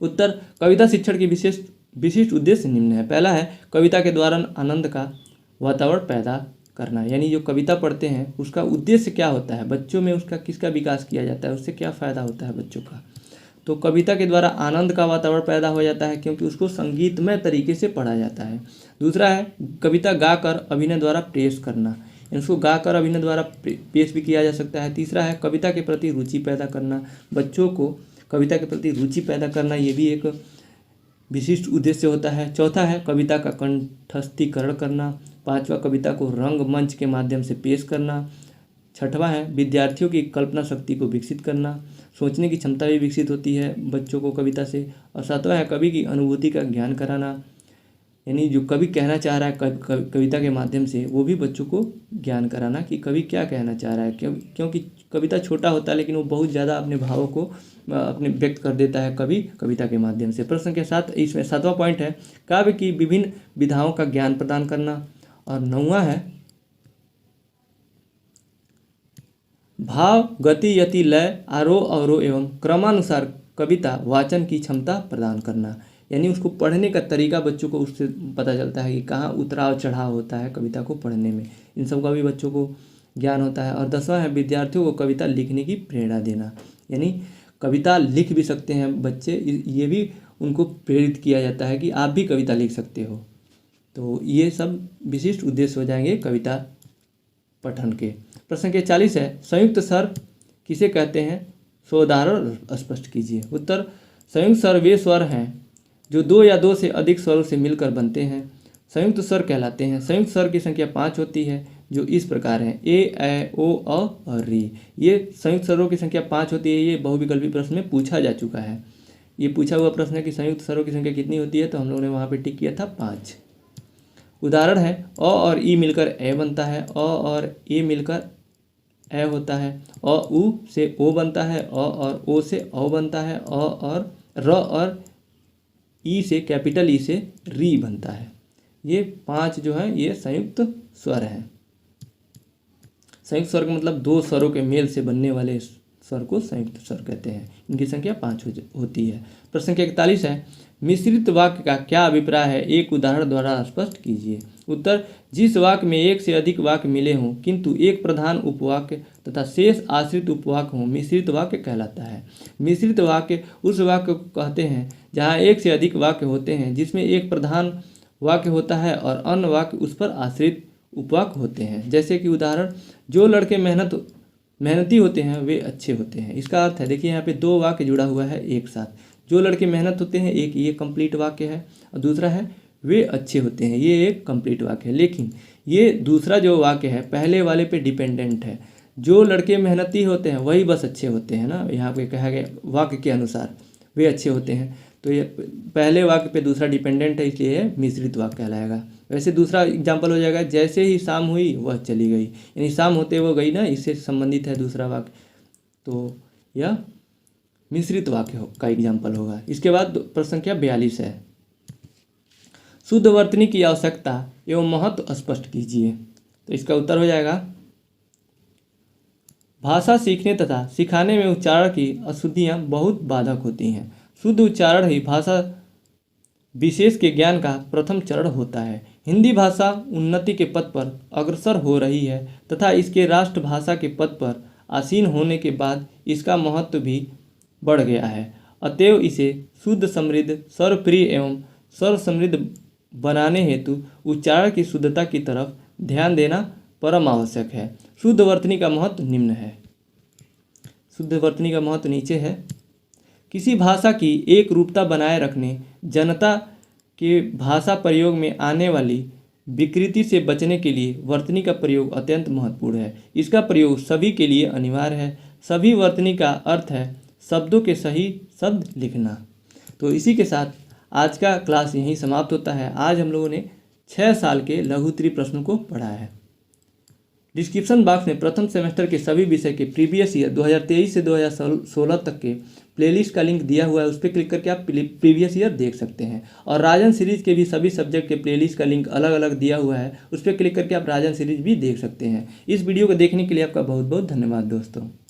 उत्तर, कविता शिक्षण के विशिष्ट उद्देश्य निम्न है। पहला है, कविता के द्वारा आनंद का वातावरण पैदा करना, यानी जो कविता पढ़ते हैं उसका उद्देश्य क्या होता है, बच्चों में उसका किसका विकास किया जाता है, उससे क्या फ़ायदा होता है बच्चों का। तो कविता के द्वारा आनंद का वातावरण पैदा हो जाता है क्योंकि उसको संगीतमय तरीके से पढ़ा जाता है। दूसरा है, कविता गाकर अभिनय द्वारा पेश करना, इसको गाकर अभिनय द्वारा पेश भी किया जा सकता है। तीसरा है, कविता के प्रति रुचि पैदा करना, बच्चों को कविता के प्रति रुचि पैदा करना, ये भी एक विशिष्ट उद्देश्य होता है। चौथा है, कविता का कंठस्थीकरण करना। पांचवा, कविता को रंगमंच के माध्यम से पेश करना। छठवां है, विद्यार्थियों की कल्पना शक्ति को विकसित करना, सोचने की क्षमता भी विकसित होती है बच्चों को कविता से। और सातवां है, कवि की अनुभूति का ज्ञान कराना, यानी जो कवि कहना चाह रहा है कविता के माध्यम से वो भी बच्चों को ज्ञान कराना कि कवि क्या कहना चाह रहा है। क्योंकि कविता छोटा होता है लेकिन वो बहुत ज़्यादा अपने भावों को अपने व्यक्त कर देता है कवि कविता के माध्यम से। प्रश्न के साथ इसमें सातवां पॉइंट है, काव्य की विभिन्न विधाओं का ज्ञान प्रदान करना। और नौवां है, भाव, गति, यति, लय, आरोह अवरोह एवं क्रमानुसार कविता वाचन की क्षमता प्रदान करना, यानी उसको पढ़ने का तरीका बच्चों को उससे पता चलता है कि कहाँ उतराव चढ़ाव होता है कविता को पढ़ने में, इन सब का भी बच्चों को ज्ञान होता है। और 10वां है, विद्यार्थियों को कविता लिखने की प्रेरणा देना, यानी कविता लिख भी सकते हैं बच्चे, ये भी उनको प्रेरित किया जाता है कि आप भी कविता लिख सकते हो। तो ये सब विशिष्ट उद्देश्य हो जाएंगे कविता पठन के। प्रश्न के 40 है, संयुक्त स्वर किसे कहते हैं, सोदाहरण स्पष्ट कीजिए। उत्तर, संयुक्त स्वर वे स्वर हैं जो दो या दो से अधिक स्वरों से मिलकर बनते हैं, संयुक्त स्वर कहलाते हैं। संयुक्त स्वर की संख्या 5 होती है जो इस प्रकार है, ए, ऐ, ओ, अ और री। ये संयुक्त स्वरों की संख्या 5 होती है। ये बहुविकल्पी प्रश्न में पूछा जा चुका है। ये पूछा हुआ प्रश्न है कि संयुक्त स्वरों की संख्या कितनी होती है, तो हम लोगों ने वहाँ पे टिक किया था 5। उदाहरण है, अ और ई मिलकर ए बनता है, अ और ए मिलकर ए होता है, अ उ से ओ बनता है, अ और ओ से औ बनता है, अ और र और ई से कैपिटल ई से री बनता है। ये 5 जो है ये संयुक्त स्वर हैं। संयुक्त स्वर का मतलब दो स्वरों के मेल से बनने वाले स्वर को संयुक्त स्वर कहते हैं। इनकी संख्या 5 होती है। प्रश्न के 41 है, मिश्रित वाक्य का क्या अभिप्राय है, एक उदाहरण द्वारा स्पष्ट कीजिए। उत्तर, जिस वाक्य में एक से अधिक वाक्य मिले हों किंतु एक प्रधान उपवाक्य तथा शेष आश्रित उपवाक्य हों, मिश्रित वाक्य कहलाता है। मिश्रित वाक्य उस वाक्य को कहते हैं जहाँ एक से अधिक वाक्य होते हैं जिसमें एक प्रधान वाक्य होता है और अन्य वाक्य उस पर आश्रित उपवाक्य होते हैं। जैसे कि उदाहरण, जो लड़के मेहनती होते हैं वे अच्छे होते हैं। इसका अर्थ है, देखिए यहाँ पे दो वाक्य जुड़ा हुआ है एक साथ, जो लड़के मेहनत होते हैं एक ये कंप्लीट वाक्य है और दूसरा है वे अच्छे होते हैं, ये एक कंप्लीट वाक्य है। लेकिन ये दूसरा जो वाक्य है पहले वाले पे डिपेंडेंट है, जो लड़के मेहनती होते हैं वही बस अच्छे होते हैं ना, यहाँ पे कहा गया वाक्य के अनुसार वे अच्छे होते हैं, तो ये पहले वाक्य पे दूसरा डिपेंडेंट है इसलिए मिश्रित वाक्य कहलाएगा। वैसे दूसरा एग्जाम्पल हो जाएगा, जैसे ही शाम हुई वह चली गई, यानी शाम होते वो गई ना, इससे संबंधित है दूसरा वाक्य, तो यह मिश्रित वाक्य का एग्जाम्पल होगा। इसके बाद प्रश्न संख्या 42 है, शुद्ध वर्तनी की आवश्यकता एवं महत्व स्पष्ट कीजिए। तो इसका उत्तर हो जाएगा, भाषा सीखने तथा सिखाने में उच्चारण की अशुद्धियाँ बहुत बाधक होती हैं। शुद्ध उच्चारण ही भाषा विशेष के ज्ञान का प्रथम चरण होता है। हिंदी भाषा उन्नति के पथ पर अग्रसर हो रही है तथा इसके राष्ट्रभाषा के पद पर आसीन होने के बाद इसका महत्व भी बढ़ गया है। अतएव इसे शुद्ध, समृद्ध, सर्वप्रिय एवं सर्वसमृद्ध बनाने हेतु उच्चारण की शुद्धता की तरफ ध्यान देना परम आवश्यक है। शुद्ध वर्तनी का महत्व निम्न है। शुद्ध वर्तनी का महत्व नीचे है किसी भाषा की एक रूपता बनाए रखने, जनता के भाषा प्रयोग में आने वाली विकृति से बचने के लिए वर्तनी का प्रयोग अत्यंत महत्वपूर्ण है। इसका प्रयोग सभी के लिए अनिवार्य है। सभी वर्तनी का अर्थ है शब्दों के सही शब्द लिखना। तो इसी के साथ आज का क्लास यहीं समाप्त होता है। आज हम लोगों ने 6 साल के लघु उत्तरीय प्रश्नों को पढ़ा है। डिस्क्रिप्शन बॉक्स में प्रथम सेमेस्टर के सभी विषय के प्रीवियस ईयर 2023 से 2016 तक के प्लेलिस्ट का लिंक दिया हुआ है, उस पर क्लिक करके आप प्रीवियस ईयर देख सकते हैं। और राजन सीरीज के भी सभी सब्जेक्ट के प्लेलिस्ट का लिंक अलग अलग दिया हुआ है, उस पर क्लिक करके आप राजन सीरीज भी देख सकते हैं। इस वीडियो को देखने के लिए आपका बहुत बहुत धन्यवाद दोस्तों।